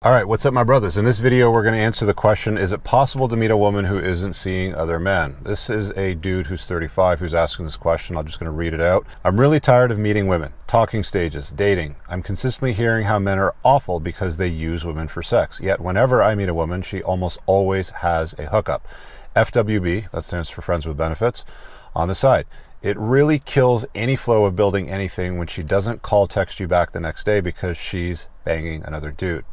All right, what's up, my brothers? In this video, we're going to answer the question, is it possible to meet a woman who isn't seeing other men? This is a dude who's 35 who's asking this question. I'm just going to read it out. I'm really tired of meeting women, talking stages, dating. I'm consistently hearing how men are awful because they use women for sex. Yet whenever I meet a woman, she almost always has a hookup. FWB, that stands for Friends with Benefits, on the side. It really kills any flow of building anything when she doesn't call, text you back the next day because she's banging another dude.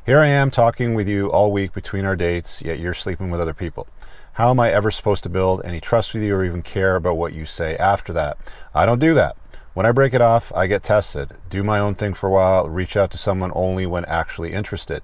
Here I am talking with you all week between our dates, yet you're sleeping with other people. How am I ever supposed to build any trust with you or even care about what you say after that? I don't do that. When I break it off, I get tested, do my own thing for a while, reach out to someone only when actually interested.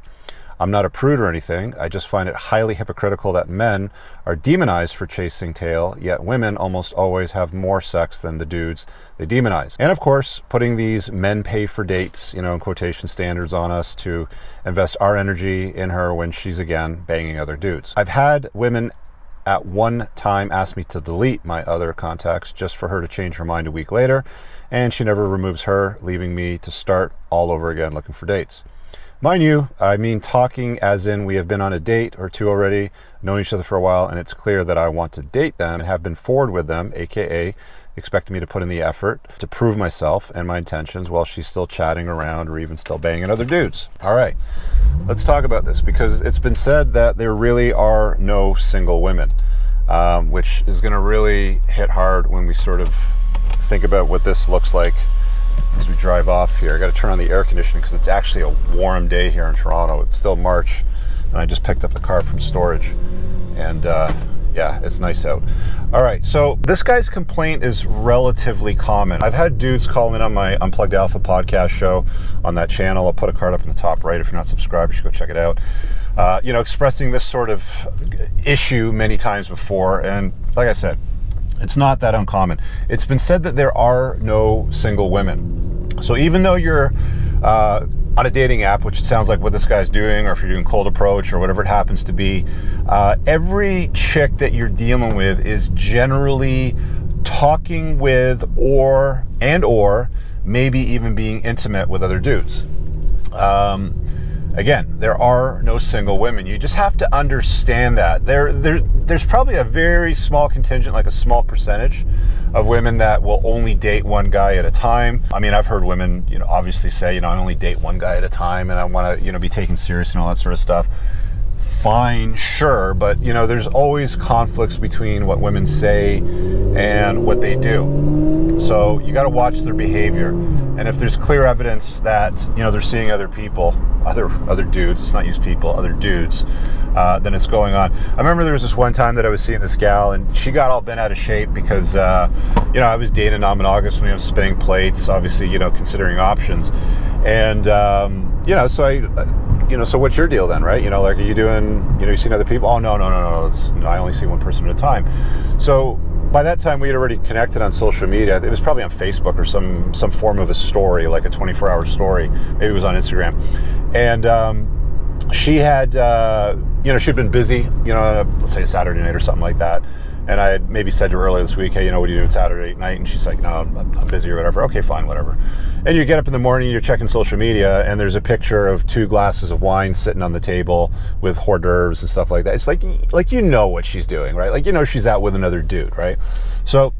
I'm not a prude or anything. I just find it highly hypocritical that men are demonized for chasing tail, yet women almost always have more sex than the dudes they demonize. And of course, putting these men pay for dates, in quotation standards on us to invest our energy in her when she's again banging other dudes. I've had women at one time ask me to delete my other contacts just for her to change her mind a week later, and she never removes her, leaving me to start all over again looking for dates. Mind you, I mean talking as in we have been on a date or two already, known each other for a while, and it's clear that I want to date them and have been forward with them, aka expecting me to put in the effort to prove myself and my intentions while she's still chatting around or even still banging other dudes. All right, let's talk about this because it's been said that there really are no single women, which is going to really hit hard when we sort of think about what this looks like as we drive off here. I got to turn on the air conditioning because it's actually a warm day here in Toronto. It's still March, and I just picked up the car from storage, and yeah, it's nice out. All right, so this guy's complaint is relatively common. I've had dudes call in on my Unplugged Alpha podcast show on that channel. I'll put a card up in the top right. If you're not subscribed, you should go check it out. Expressing this sort of issue many times before, and like I said, it's not that uncommon. It's been said that there are no single women. So even though you're on a dating app, which it sounds like what this guy's doing, or if you're doing cold approach or whatever it happens to be, every chick that you're dealing with is generally talking with or maybe even being intimate with other dudes. Again, there are no single women. You just have to understand that. There's probably a very small contingent, like a small percentage of women that will only date one guy at a time. I mean, I've heard women, obviously say, I only date one guy at a time and I want to, be taken serious and all that sort of stuff. Fine, sure, but there's always conflicts between what women say and what they do. So you got to watch their behavior. And if there's clear evidence that, they're seeing other people, other dudes, it's not used people, other dudes, then it's going on. I remember there was this one time that I was seeing this gal and she got all bent out of shape because, I was dating non-monogamous when I was spinning plates, obviously, considering options. And, so what's your deal then, right? Are you doing, you seen other people? Oh, no. I only see one person at a time. So by that time, we had already connected on social media. It was probably on Facebook or some form of a story, like a 24-hour story. Maybe it was on Instagram. And she had, she'd been busy, let's say a Saturday night or something like that. And I had maybe said to her earlier this week, hey, what are you doing Saturday night? And she's like, no, I'm busy or whatever. Okay, fine, whatever. And you get up in the morning, you're checking social media, and there's a picture of 2 glasses of wine sitting on the table with hors d'oeuvres and stuff like that. It's like what she's doing, right? She's out with another dude, right? So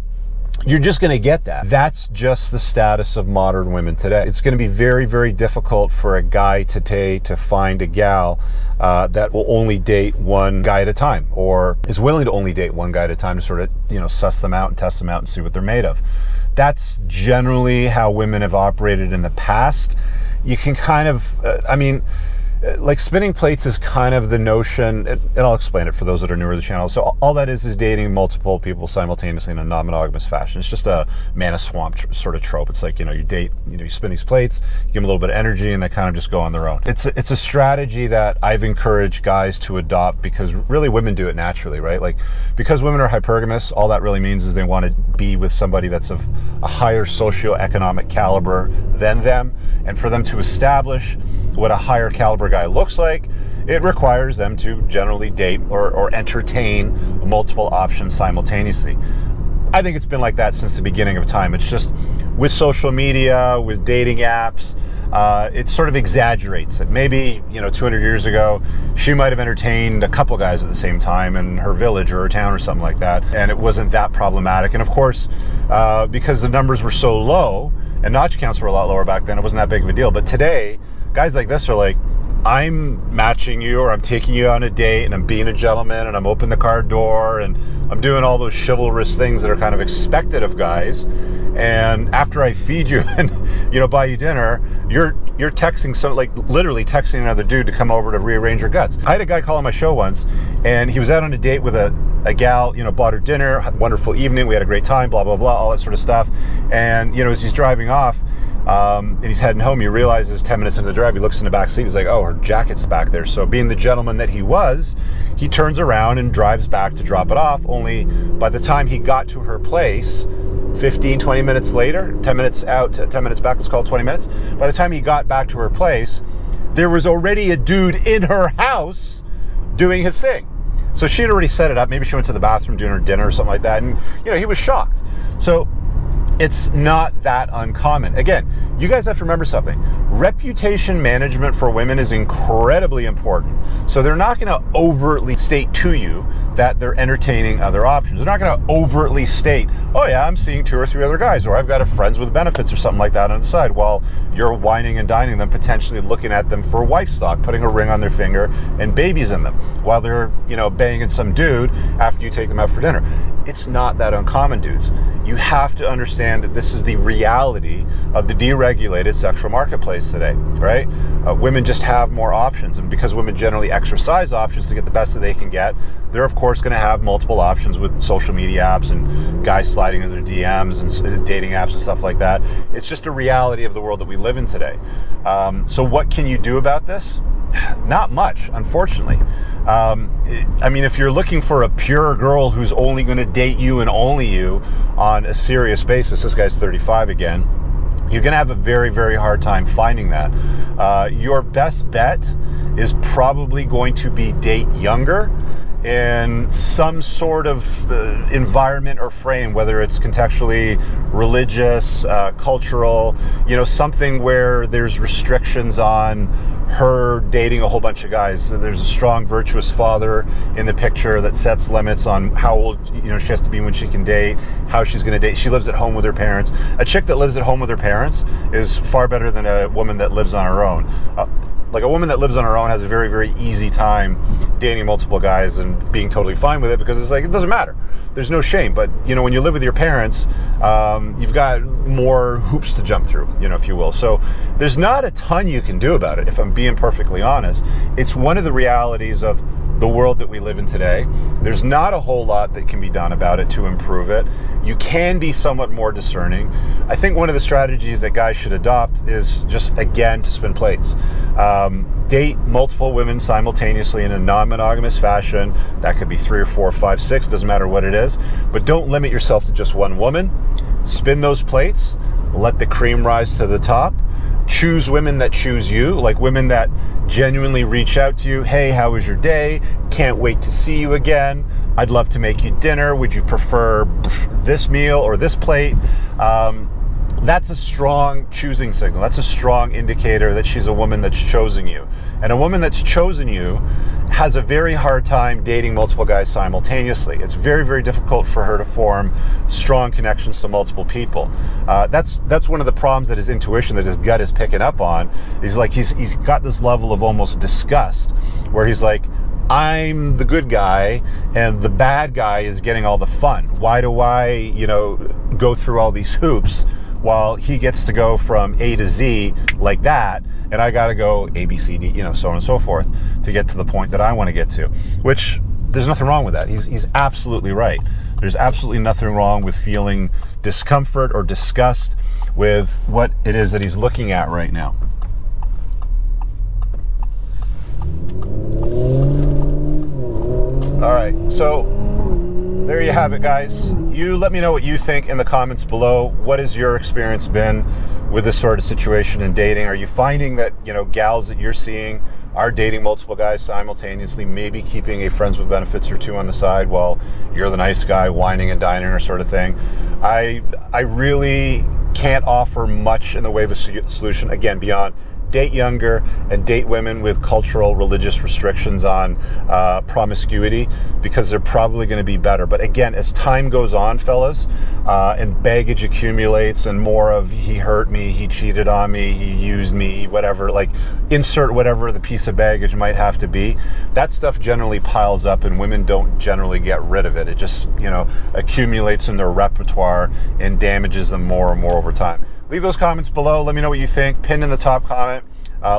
you're just going to get that. That's just the status of modern women today. It's going to be very, very difficult for a guy today to find a gal that will only date one guy at a time, or is willing to only date one guy at a time to sort of, suss them out and test them out and see what they're made of. That's generally how women have operated in the past. You can kind of, like spinning plates is kind of the notion, and I'll explain it for those that are newer to the channel. So all that is dating multiple people simultaneously in a non-monogamous fashion. It's just a man of swamp sort of trope. It's like, you date, you spin these plates, you give them a little bit of energy, and they kind of just go on their own. It's a strategy that I've encouraged guys to adopt because really women do it naturally, right? Like, because women are hypergamous, all that really means is they want to be with somebody that's of a higher socioeconomic caliber than them. And for them to establish what a higher caliber guy looks like, it requires them to generally date or entertain multiple options simultaneously. I think it's been like that since the beginning of time. It's just with social media, with dating apps, it sort of exaggerates it. Maybe, 200 years ago, she might have entertained a couple guys at the same time in her village or her town or something like that, and it wasn't that problematic. And of course, because the numbers were so low and notch counts were a lot lower back then, it wasn't that big of a deal. But today, guys like this are like, I'm matching you, or I'm taking you on a date, and I'm being a gentleman, and I'm opening the car door, and I'm doing all those chivalrous things that are kind of expected of guys. And after I feed you and buy you dinner, you're texting literally texting another dude to come over to rearrange your guts. I had a guy call on my show once, and he was out on a date with a gal, bought her dinner, had a wonderful evening, we had a great time, blah blah blah, all that sort of stuff. And as he's driving off, and he's heading home, he realizes 10 minutes into the drive, he looks in the back seat, he's like, oh, her jacket's back there. So being the gentleman that he was, he turns around and drives back to drop it off. Only by the time he got to her place, 15, 20 minutes later, 10 minutes out, 10 minutes back, let's call it 20 minutes. By the time he got back to her place, there was already a dude in her house doing his thing. So she had already set it up. Maybe she went to the bathroom doing her dinner or something like that. And, he was shocked. So it's not that uncommon. Again, you guys have to remember something. Reputation management for women is incredibly important. So they're not going to overtly state to you that they're entertaining other options. They're not going to overtly state, oh yeah, I'm seeing 2 or 3 other guys, or I've got a friends with benefits or something like that on the side, while you're whining and dining them, potentially looking at them for wife stock, putting a ring on their finger and babies in them, while they're, banging some dude after you take them out for dinner. It's not that uncommon, dudes. You have to understand that this is the reality of the deregulated sexual marketplace today, right? Women just have more options, and because women generally exercise options to get the best that they can get, they're of course going to have multiple options with social media apps and guys sliding into their DMs and dating apps and stuff like that. It's just a reality of the world that we live in today. So what can you do about this? Not much, unfortunately. If you're looking for a pure girl who's only going to date you and only you on a serious basis, this guy's 35 again, you're going to have a very, very hard time finding that. Your best bet is probably going to be date younger in some sort of environment or frame, whether it's contextually religious, cultural, something where there's restrictions on her dating a whole bunch of guys. So there's a strong, virtuous father in the picture that sets limits on how old she has to be when she can date, how she's going to date. She lives at home with her parents. A chick that lives at home with her parents is far better than a woman that lives on her own. Like a woman that lives on her own has a very, very easy time dating multiple guys and being totally fine with it, because it's like, it doesn't matter. There's no shame. But, when you live with your parents, you've got more hoops to jump through, if you will. So there's not a ton you can do about it, if I'm being perfectly honest. It's one of the realities of the world that we live in today. There's not a whole lot that can be done about it to improve it. You can be somewhat more discerning. I think one of the strategies that guys should adopt is just, again, to spin plates. Date multiple women simultaneously in a non-monogamous fashion. That could be 3 or 4 or 5, 6, doesn't matter what it is. But don't limit yourself to just one woman. Spin those plates. Let the cream rise to the top. Choose women that choose you, like women that genuinely reach out to you. Hey, how was your day? Can't wait to see you again. I'd love to make you dinner. Would you prefer this meal or this plate? That's a strong choosing signal. That's a strong indicator that she's a woman that's chosen you. And a woman that's chosen you has a very hard time dating multiple guys simultaneously. It's very, very difficult for her to form strong connections to multiple people. That's one of the problems that his intuition, that his gut is picking up on. He's got this level of almost disgust where he's like, I'm the good guy and the bad guy is getting all the fun. Why do I, go through all these hoops while he gets to go from A to Z like that, and I got to go A, B, C, D, so on and so forth to get to the point that I want to get to, which there's nothing wrong with that. He's absolutely right. There's absolutely nothing wrong with feeling discomfort or disgust with what it is that he's looking at right now. All right, so there you have it, guys. You let me know what you think in the comments below. What has your experience been with this sort of situation in dating? Are you finding that, gals that you're seeing are dating multiple guys simultaneously, maybe keeping a friends with benefits or 2 on the side while you're the nice guy whining and dining or sort of thing? I really can't offer much in the way of a solution, again, beyond date younger and date women with cultural, religious restrictions on promiscuity, because they're probably going to be better. But again, as time goes on, fellas, and baggage accumulates and more of he hurt me, he cheated on me, he used me, whatever, like insert whatever the piece of baggage might have to be, that stuff generally piles up and women don't generally get rid of it. It just, you know, accumulates in their repertoire and damages them more and more over time. Leave those comments below. Let me know what you think. Pinned in the top comment.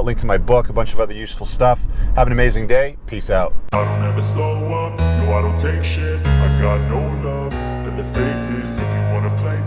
Link to my book, a bunch of other useful stuff. Have an amazing day. Peace out. I don't ever slow up. No, I don't take shit. I got no love for the fakeness. If